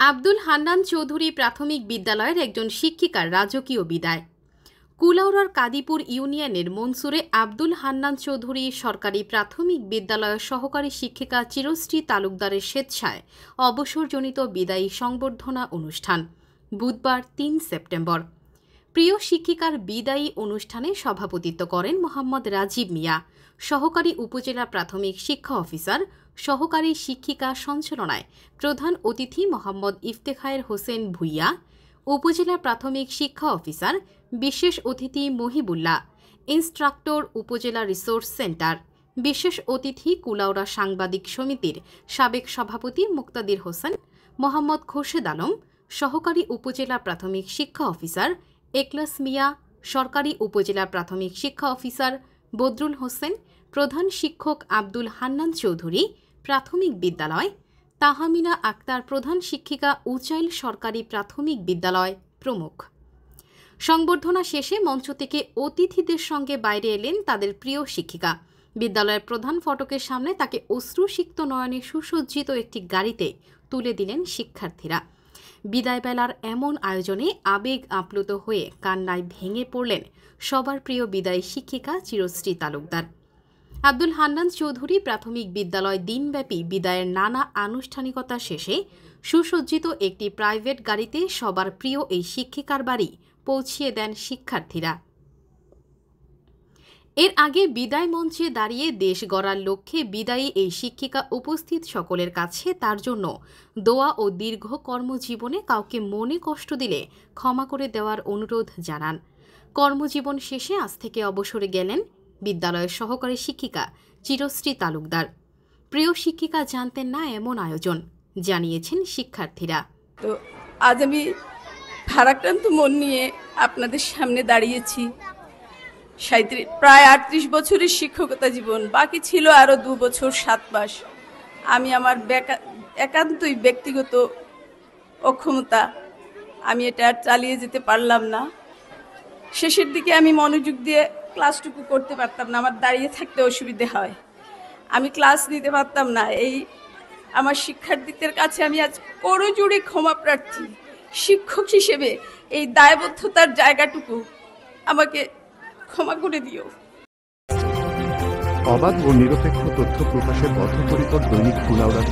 আব্দুল হান্নান চৌধুরী প্রাথমিক বিদ্যালয়ের একজন শিক্ষিকার রাজকীয় বিদায়। কুলাউড়ার কাদিপুর ইউনিয়নের মনসুরে আব্দুল হান্নান চৌধুরী সরকারি প্রাথমিক বিদ্যালয়ের সহকারী শিক্ষিকা চিরশ্রী তালুকদারের স্বেচ্ছায় অবসরজনিত বিদায়ী সংবর্ধনা অনুষ্ঠান বুধবার ৩ সেপ্টেম্বর। প্রিয় শিক্ষিকার বিদায়ী অনুষ্ঠানে সভাপতিত্ব করেন মোহাম্মদ রাজীব মিয়া, সহকারী উপজেলা প্রাথমিক শিক্ষা অফিসার। সহকারী শিক্ষিকা সঞ্চালনায় প্রধান অতিথি মোহাম্মদ ইফতেখায়ের হোসেন ভুইয়া, উপজেলা প্রাথমিক শিক্ষা অফিসার বিশেষ অতিথি মহিবুল্লাহ, ইনস্ট্রাক্টর উপজেলা রিসোর্স সেন্টার। বিশেষ অতিথি কুলাউড়া সাংবাদিক সমিতির সাবেক সভাপতি মুক্তাদির হোসেন, মোহাম্মদ খোরশেদ আলম, সহকারী উপজেলা প্রাথমিক শিক্ষা অফিসার একলাস মিয়া, সরকারি উপজেলা প্রাথমিক শিক্ষা অফিসার বদরুল হোসেন, প্রধান শিক্ষক আব্দুল হান্নান চৌধুরী প্রাথমিক বিদ্যালয়, তাহমিনা আক্তার প্রধান শিক্ষিকা উচাইল সরকারি প্রাথমিক বিদ্যালয় প্রমুখ। সংবর্ধনা শেষে মঞ্চ থেকে অতিথিদের সঙ্গে বাইরে এলেন তাদের প্রিয় শিক্ষিকা। বিদ্যালয়ের প্রধান ফটকের সামনে তাকে অশ্রুসিক্ত নয়নে সুসজ্জিত একটি গাড়িতে তুলে দিলেন শিক্ষার্থীরা। বিদায়বেলার এমন আয়োজনে আবেগ আপ্লুত হয়ে কান্নায় ভেঙে পড়লেন সবার প্রিয় বিদায়ী শিক্ষিকা চিরশ্রী তালুকদার। আব্দুল হান্নান চৌধুরী প্রাথমিক বিদ্যালয় দিনব্যাপী বিদায়ের নানা আনুষ্ঠানিকতা শেষে সুসজ্জিত একটি প্রাইভেট গাড়িতে সবার প্রিয় এই শিক্ষিকার বাড়ি পৌঁছিয়ে দেন শিক্ষার্থীরা। এর আগে বিদায় মঞ্চে দাঁড়িয়ে দেশ গড়ার লক্ষ্যে বিদায়ী এই শিক্ষিকা উপস্থিত সকলের কাছে তার জন্য দোয়া ও দীর্ঘ কর্মজীবনে কাউকে মনে কষ্ট দিলে ক্ষমা করে দেওয়ার অনুরোধ জানান। কর্মজীবন শেষে আজ থেকে অবসরে গেলেন বিদ্যালয়ের সহকারী শিক্ষিকা চিরশ্রী তালুকদার। প্রিয় শিক্ষিকা জানতেন না এমন আয়োজন, জানিয়েছেন শিক্ষার্থীরা। তো আজ আমি ভারাক্রান্ত মন নিয়ে আপনাদের সামনে দাঁড়িয়েছি। প্রায় ৩৮ বছরের শিক্ষকতা জীবন, বাকি ছিল আরো ২ বছর ৭ মাস। আমি আমার একান্তই ব্যক্তিগত অক্ষমতা, আমি এটা আর চালিয়ে যেতে পারলাম না। শেষের দিকে আমি মনোযোগ দিয়ে ক্লাসটুকু করতে পারতাম না, আমার দাঁড়িয়ে থাকতে অসুবিধে হয়, আমি ক্লাস নিতে পারতাম না। এই আমার শিক্ষার্থীদের কাছে আমি আজ করজোড়ে ক্ষমা প্রার্থী। শিক্ষক হিসেবে এই দায়বদ্ধতার জায়গাটুকু আমাকে ক্ষমা করে দিও। অবাধ ও নিরপেক্ষ তথ্য প্রকাশের বদ্ধপরিকর দৈনিক কুলাউড়া।